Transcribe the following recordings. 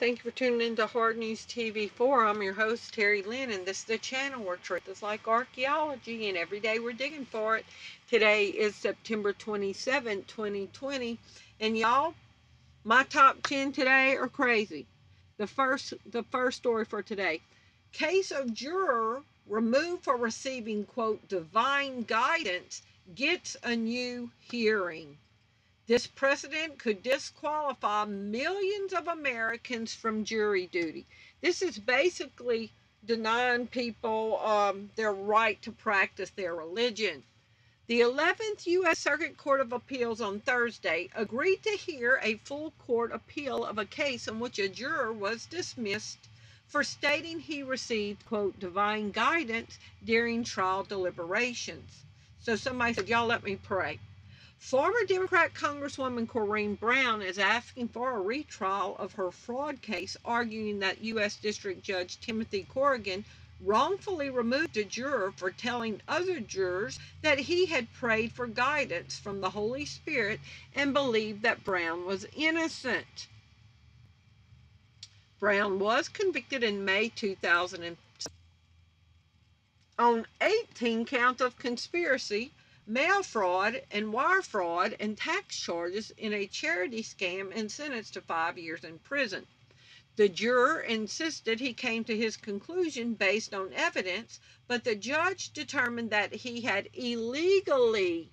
Thank you for tuning in to HardNews TV4. I'm your host, Terry Lynn, and this is the channel where truth is like archaeology, and every day we're digging for it. Today is September 27, 2020, and y'all, my top 10 today are crazy. The first story for today. Case of juror removed for receiving, quote, divine guidance gets a new hearing. This precedent could disqualify millions of Americans from jury duty. This is basically denying people their right to practice their religion. The 11th U.S. Circuit Court of Appeals on Thursday agreed to hear a full court appeal of a case in which a juror was dismissed for stating he received, quote, divine guidance during trial deliberations. So somebody said, y'all let me pray. Former Democrat Congresswoman Corrine Brown is asking for a retrial of her fraud case, arguing that U.S. District Judge Timothy Corrigan wrongfully removed a juror for telling other jurors that he had prayed for guidance from the Holy Spirit and believed that Brown was innocent. Brown was convicted in May 2007 on 18 counts of conspiracy, mail fraud and wire fraud, and tax charges in a charity scam, and sentenced to 5 years in prison. The juror insisted he came to his conclusion based on evidence, but the judge determined that he had illegally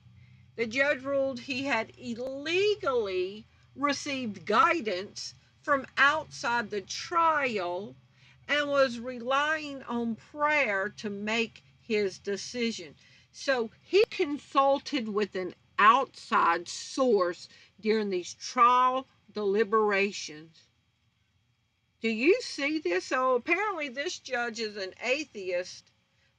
received guidance from outside the trial and was relying on prayer to make his decision. So he consulted with an outside source during these trial deliberations. Do you see this? So apparently this judge is an atheist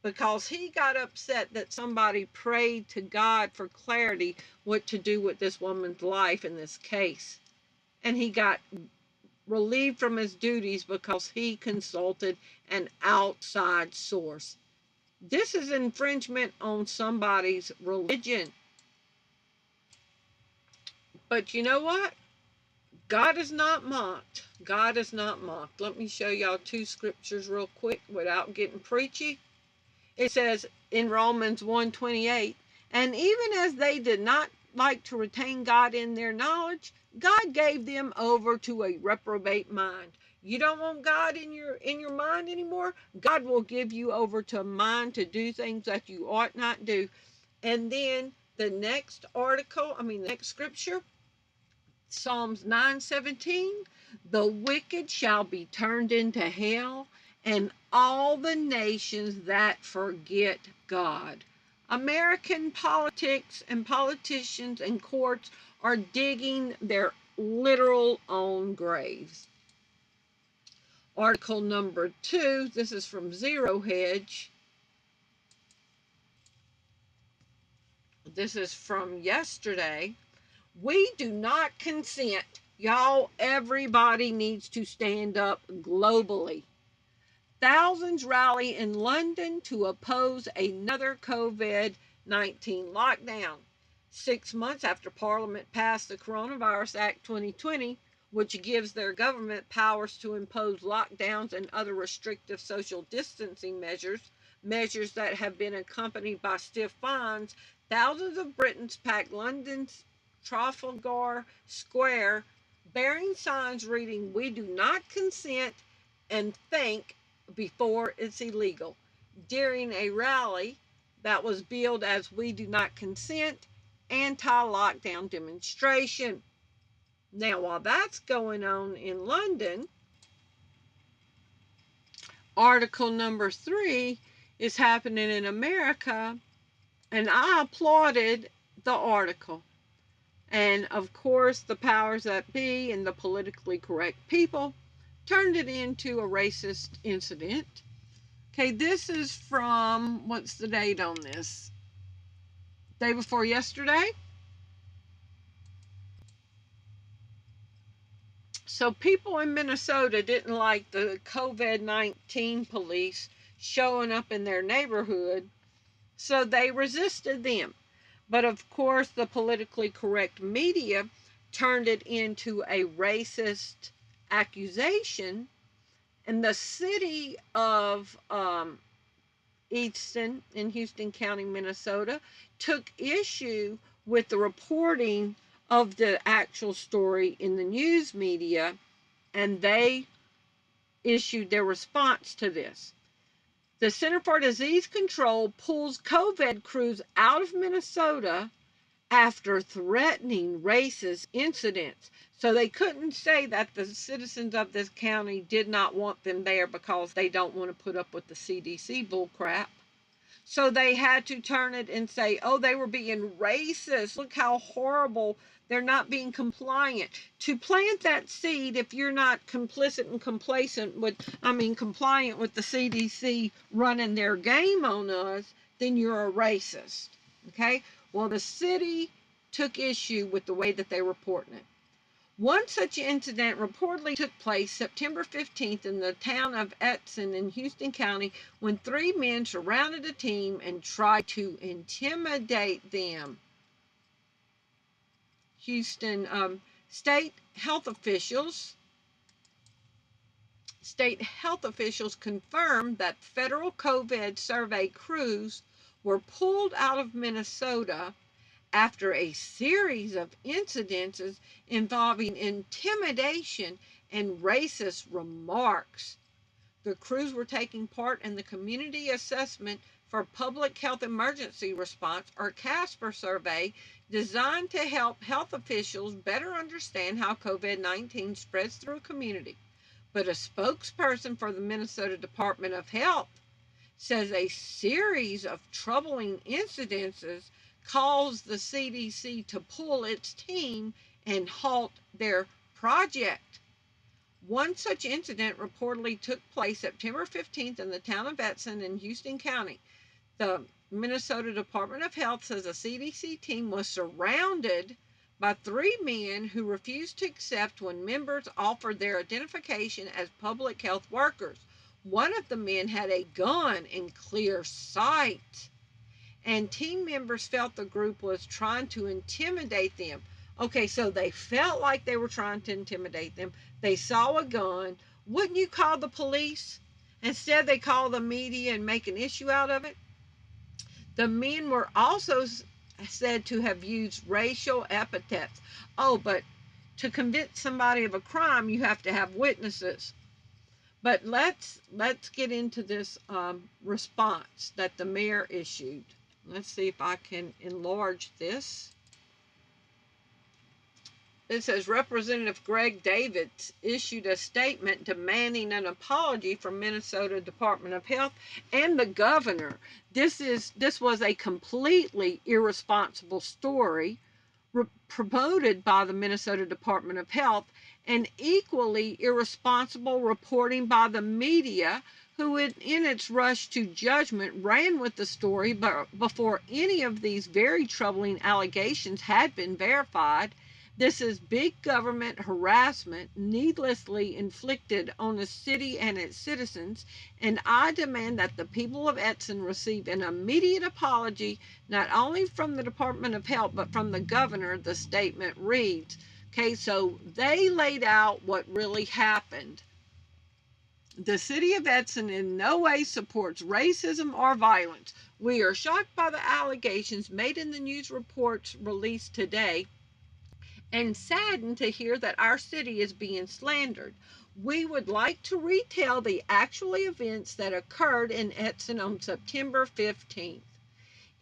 because he got upset that somebody prayed to God for clarity what to do with this woman's life in this case. And he got relieved from his duties because he consulted an outside source. This is infringement on somebody's religion. But you know what? God is not mocked. God is not mocked. Let me show y'all two scriptures real quick without getting preachy. It says in Romans 1:28, and even as they did not like to retain God in their knowledge, God gave them over to a reprobate mind. You don't want God in your mind anymore? God will give you over to a mind to do things that you ought not do. And then the next scripture, Psalms 9:17, the wicked shall be turned into hell, and all the nations that forget God. American politics and politicians and courts are digging their literal own graves. Article number 2, this is from Zero Hedge. This is from yesterday. We do not consent. Y'all, everybody needs to stand up globally. Thousands rally in London to oppose another COVID-19 lockdown. 6 months after Parliament passed the Coronavirus Act 2020, which gives their government powers to impose lockdowns and other restrictive social distancing measures that have been accompanied by stiff fines, thousands of Britons packed London's Trafalgar Square, bearing signs reading, "We do not consent," and "Think before it's illegal," during a rally that was billed as "We Do Not Consent" anti-lockdown demonstration. Now, while that's going on in London, article number 3 is happening in America, and I applauded the article. And of course, the powers that be and the politically correct people turned it into a racist incident. Okay, this is from, what's the date on this? Day before yesterday. So people in Minnesota didn't like the COVID-19 police showing up in their neighborhood, so they resisted them. But of course, the politically correct media turned it into a racist accusation, and the city of Easton in Houston County, Minnesota, took issue with the reporting of the actual story in the news media, and they issued their response to this. The Center for Disease Control pulls COVID crews out of Minnesota after threatening racist incidents. So they couldn't say that the citizens of this county did not want them there because they don't want to put up with the CDC bullcrap. So they had to turn it and say, oh, they were being racist. Look how horrible. They're not being compliant. To plant that seed, if you're not complicit and compliant with the CDC running their game on us, then you're a racist. Okay? Well, the city took issue with the way that they were reporting it. One such incident reportedly took place September 15th in the town of Edson in Houston County when 3 men surrounded a team and tried to intimidate them. Houston state health officials confirmed that federal COVID survey crews were pulled out of Minnesota after a series of incidences involving intimidation and racist remarks. The crews were taking part in the Community Assessment for Public Health Emergency Response, or CASPER survey, designed to help health officials better understand how COVID-19 spreads through a community. But a spokesperson for the Minnesota Department of Health says a series of troubling incidences caused the CDC to pull its team and halt their project. One such incident reportedly took place September 15th in the town of Edson in Houston County. The Minnesota Department of Health says a CDC team was surrounded by 3 men who refused to accept when members offered their identification as public health workers. One of the men had a gun in clear sight, and team members felt the group was trying to intimidate them. Okay, so they felt like they were trying to intimidate them. They saw a gun. Wouldn't you call the police? Instead, they call the media and make an issue out of it. The men were also said to have used racial epithets. Oh, but to convict somebody of a crime, you have to have witnesses. But let's get into this response that the mayor issued. Let's see if I can enlarge this. It says Representative Greg Davids issued a statement demanding an apology from Minnesota Department of Health and the governor. This was a completely irresponsible story promoted by the Minnesota Department of Health, and equally irresponsible reporting by the media, who in its rush to judgment ran with the story before any of these very troubling allegations had been verified. This is big government harassment needlessly inflicted on the city and its citizens, and I demand that the people of Edson receive an immediate apology, not only from the Department of Health, but from the governor, the statement reads. Okay, so they laid out what really happened. The city of Edson in no way supports racism or violence. We are shocked by the allegations made in the news reports released today, and saddened to hear that our city is being slandered. We would like to retell the actual events that occurred in Edson on September 15th.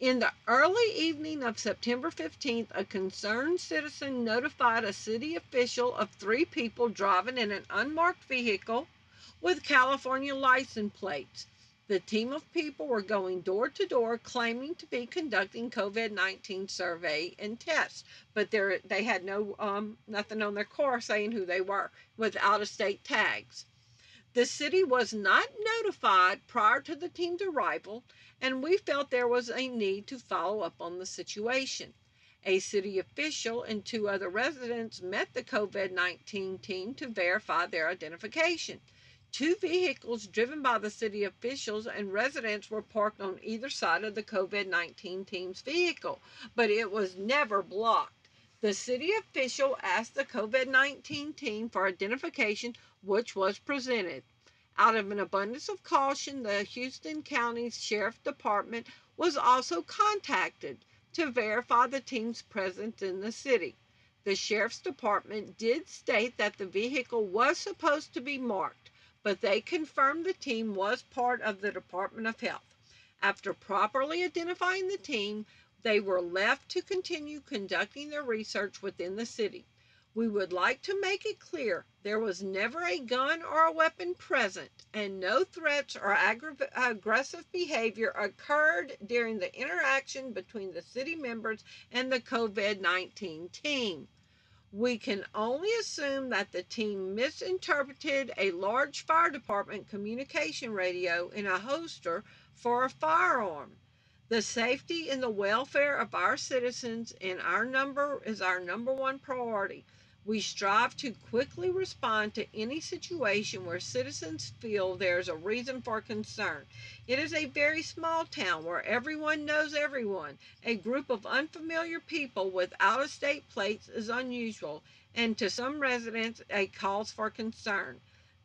In the early evening of September 15th, a concerned citizen notified a city official of 3 people driving in an unmarked vehicle with California license plates. The team of people were going door to door claiming to be conducting COVID-19 survey and tests, but they had nothing on their car saying who they were, with out-of-state tags. The city was not notified prior to the team's arrival, and we felt there was a need to follow up on the situation. A city official and 2 other residents met the COVID-19 team to verify their identification. 2 vehicles driven by the city officials and residents were parked on either side of the COVID-19 team's vehicle, but it was never blocked. The city official asked the COVID-19 team for identification, which was presented. Out of an abundance of caution, the Houston County Sheriff's Department was also contacted to verify the team's presence in the city. The Sheriff's Department did state that the vehicle was supposed to be marked, but they confirmed the team was part of the Department of Health. After properly identifying the team, they were left to continue conducting their research within the city. We would like to make it clear there was never a gun or a weapon present, and no threats or aggressive behavior occurred during the interaction between the city members and the COVID-19 team. We can only assume that the team misinterpreted a large fire department communication radio in a holster for a firearm. The safety and the welfare of our citizens is our number one priority. We strive to quickly respond to any situation where citizens feel there is a reason for concern. It is a very small town where everyone knows everyone. A group of unfamiliar people with out-of-state plates is unusual, and to some residents, a cause for concern.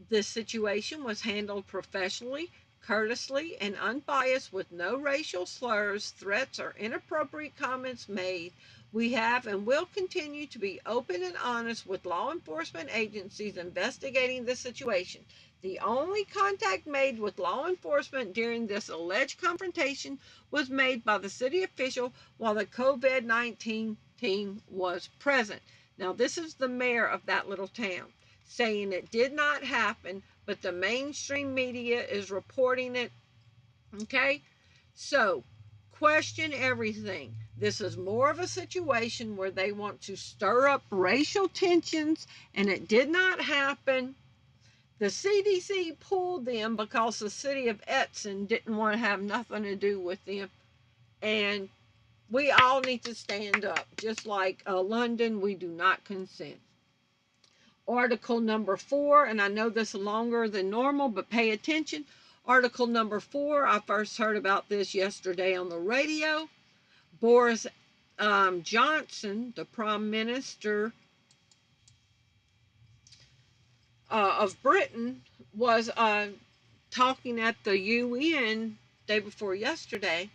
This situation was handled professionally, courteously, and unbiased, with no racial slurs, threats, or inappropriate comments made. We have and will continue to be open and honest with law enforcement agencies investigating the situation. The only contact made with law enforcement during this alleged confrontation was made by the city official while the COVID-19 team was present. Now, this is the mayor of that little town saying it did not happen, but the mainstream media is reporting it. Okay? So, question everything. This is more of a situation where they want to stir up racial tensions, and it did not happen. The CDC pulled them because the city of Edson didn't want to have nothing to do with them. And we all need to stand up. Just like London, we do not consent. Article number 4, and I know this is longer than normal, but pay attention. Article number 4, I first heard about this yesterday on the radio. Boris Johnson, the Prime Minister of Britain, was talking at the UN day before yesterday,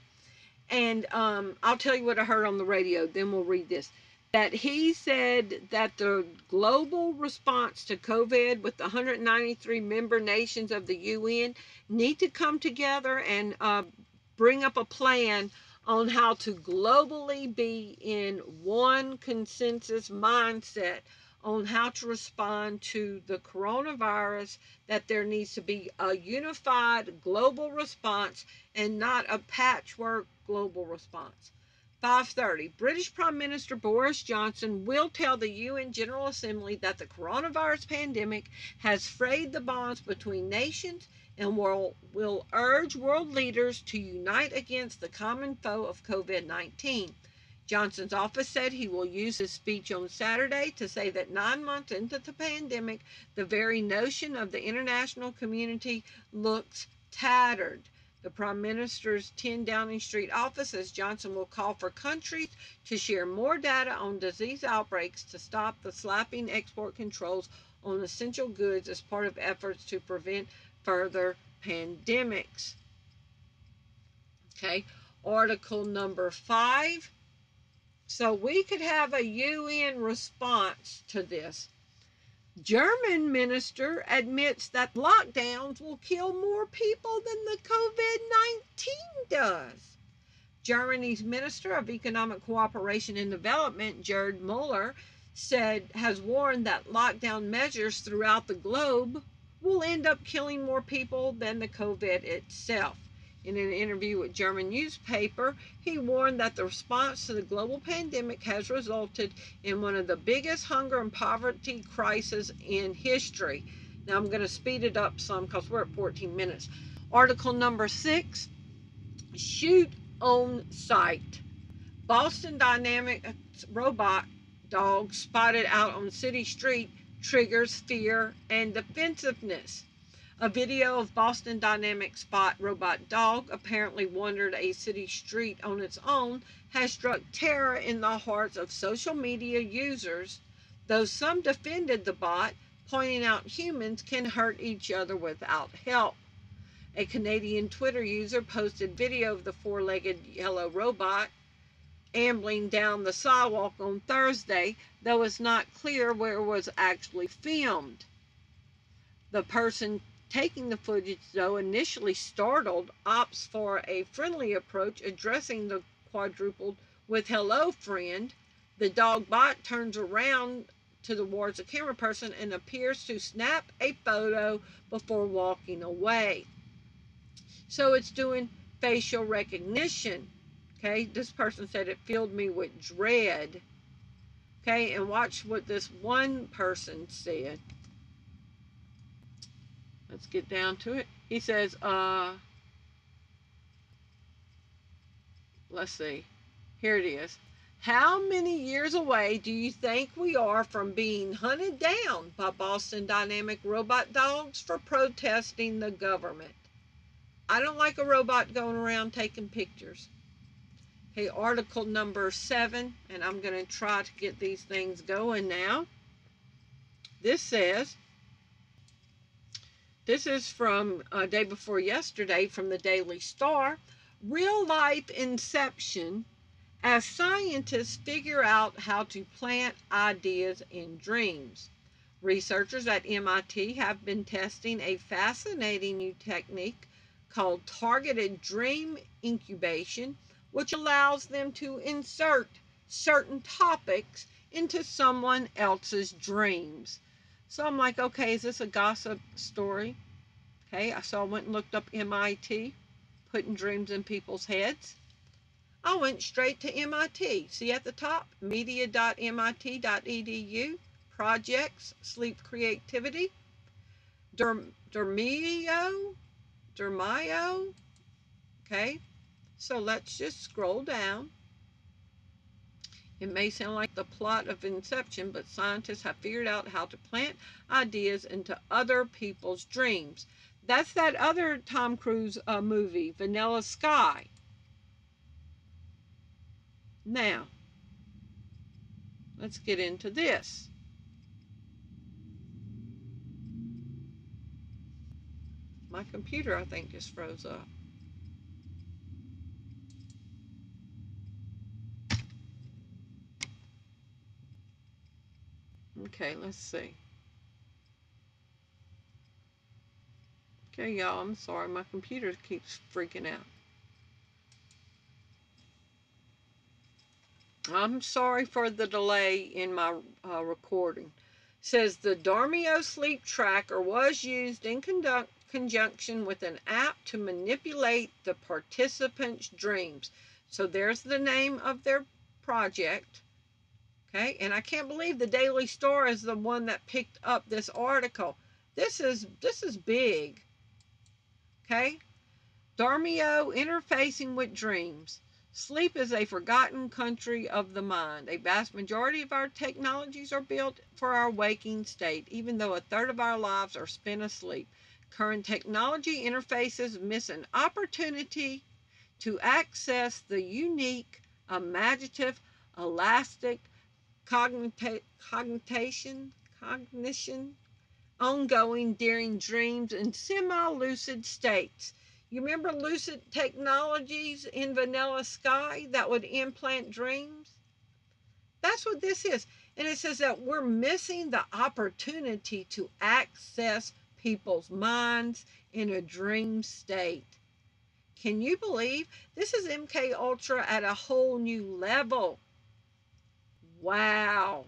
and I'll tell you what I heard on the radio, then we'll read this. That he said that the global response to COVID with the 193 member nations of the UN need to come together and bring up a plan on how to globally be in one consensus mindset on how to respond to the coronavirus, that there needs to be a unified global response and not a patchwork global response. 5:30, British Prime Minister Boris Johnson will tell the UN General Assembly that the coronavirus pandemic has frayed the bonds between nations and will urge world leaders to unite against the common foe of COVID-19. Johnson's office said he will use his speech on Saturday to say that 9 months into the pandemic, the very notion of the international community looks tattered. The Prime Minister's 10 Downing Street office says Johnson will call for countries to share more data on disease outbreaks to stop the slapping export controls on essential goods as part of efforts to prevent further pandemics. Okay, article number 5. So we could have a UN response to this. German minister admits that lockdowns will kill more people than the COVID-19 does. Germany's Minister of Economic Cooperation and Development, Gerd Muller, has warned that lockdown measures throughout the globe will end up killing more people than the COVID itself. In an interview with a German newspaper, he warned that the response to the global pandemic has resulted in one of the biggest hunger and poverty crises in history. Now I'm going to speed it up some because we're at 14 minutes. Article number 6, shoot on sight. Boston Dynamics robot dog spotted out on city street triggers fear and defensiveness. A video of Boston Dynamics Spot robot dog apparently wandered a city street on its own has struck terror in the hearts of social media users, though some defended the bot, pointing out humans can hurt each other without help. A Canadian Twitter user posted video of the four-legged yellow robot ambling down the sidewalk on Thursday, though it's not clear where it was actually filmed. The person taking the footage, though, initially startled, opts for a friendly approach, addressing the quadruped with "Hello, friend." The dog bot turns around towards the camera person and appears to snap a photo before walking away. So it's doing facial recognition. Okay, this person said it filled me with dread. Okay, and watch what this one person said. Let's get down to it. He says, let's see. Here it is. How many years away do you think we are from being hunted down by Boston Dynamic robot dogs for protesting the government? I don't like a robot going around taking pictures. Okay, article number 7, and I'm going to try to get these things going now. This says, this is from day before yesterday from the Daily Star. Real life inception as scientists figure out how to plant ideas in dreams. Researchers at MIT have been testing a fascinating new technique called targeted dream incubation, which allows them to insert certain topics into someone else's dreams. So I'm like, okay, is this a gossip story? Okay, so I went and looked up MIT, putting dreams in people's heads. I went straight to MIT. See at the top, media.mit.edu, projects, sleep creativity, Dermio. Okay, so let's just scroll down. It may sound like the plot of Inception, but scientists have figured out how to plant ideas into other people's dreams. That's that other Tom Cruise movie, Vanilla Sky. Now, let's get into this. My computer, I think, just froze up. Okay, let's see. Okay, y'all, I'm sorry. My computer keeps freaking out. I'm sorry for the delay in my recording. Says the Dormio sleep tracker was used in conjunction with an app to manipulate the participants' dreams. So there's the name of their project. Okay, and I can't believe the Daily Star is the one that picked up this article. This is big. Okay, Dormio interfacing with dreams. Sleep is a forgotten country of the mind. A vast majority of our technologies are built for our waking state, even though a third of our lives are spent asleep. Current technology interfaces miss an opportunity to access the unique, imaginative, elastic cognition, ongoing during dreams and semi-lucid states. You remember lucid technologies in Vanilla Sky that would implant dreams? That's what this is. And it says that we're missing the opportunity to access people's minds in a dream state. Can you believe this is MK Ultra at a whole new level? Wow.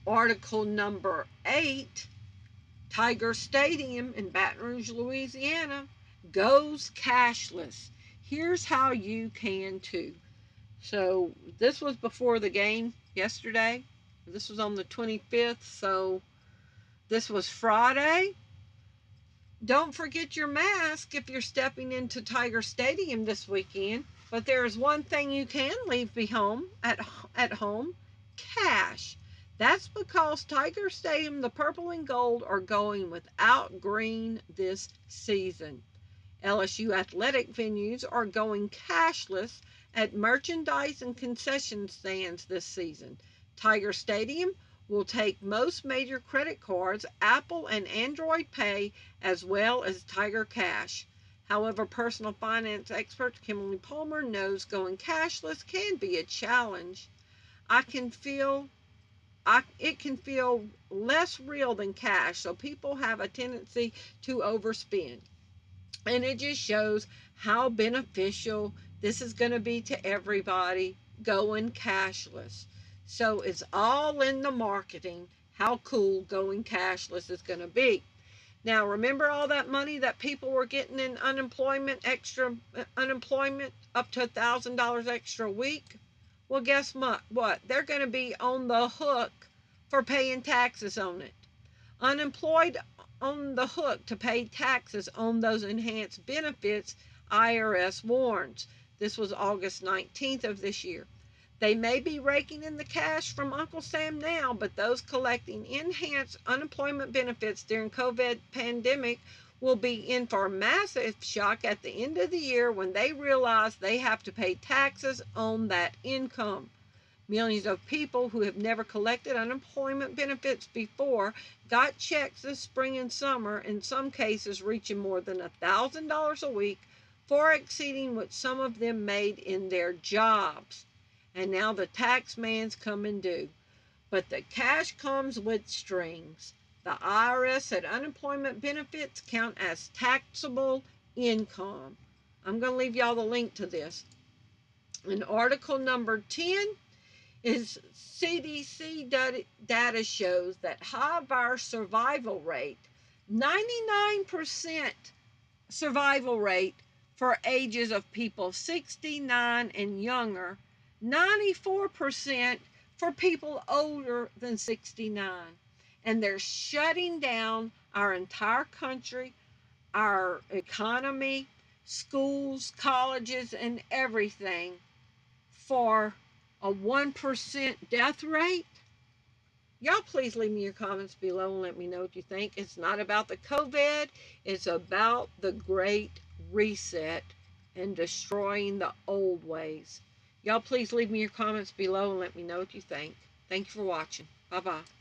Article number 8. Tiger Stadium in Baton Rouge, Louisiana goes cashless. Here's how you can too. So this was before the game yesterday. This was on the 25th, so this was Friday. Don't forget your mask if you're stepping into Tiger Stadium this weekend. But there is one thing you can leave behind at home: cash. That's because Tiger Stadium, the purple and gold, are going without green this season. LSU athletic venues are going cashless at merchandise and concession stands this season. Tiger Stadium will take most major credit cards, Apple and Android Pay, as well as Tiger Cash. However, personal finance expert Kimberly Palmer knows going cashless can be a challenge. I can feel it can feel less real than cash, so people have a tendency to overspend. And it just shows how beneficial this is going to be to everybody going cashless. So it's all in the marketing how cool going cashless is going to be. Now, remember all that money that people were getting in extra unemployment, up to $1,000 extra a week? Well, guess what? They're going to be on the hook for paying taxes on it. Unemployed on the hook to pay taxes on those enhanced benefits, IRS warns. This was August 19th of this year. They may be raking in the cash from Uncle Sam now, but those collecting enhanced unemployment benefits during COVID pandemic will be in for a massive shock at the end of the year when they realize they have to pay taxes on that income. Millions of people who have never collected unemployment benefits before got checks this spring and summer, in some cases reaching more than $1,000 a week, far exceeding what some of them made in their jobs. And now the tax man's coming due. But the cash comes with strings. The IRS said unemployment benefits count as taxable income. I'm going to leave y'all the link to this. In article number 10, is CDC data shows that high virus survival rate, 99% survival rate for ages of people 69 and younger, 94% for people older than 69. And they're shutting down our entire country, our economy, schools, colleges, and everything for a 1% death rate. Y'all please leave me your comments below and let me know what you think. It's not about the COVID. It's about the Great Reset and destroying the old ways. Y'all please leave me your comments below and let me know what you think. Thank you for watching. Bye-bye.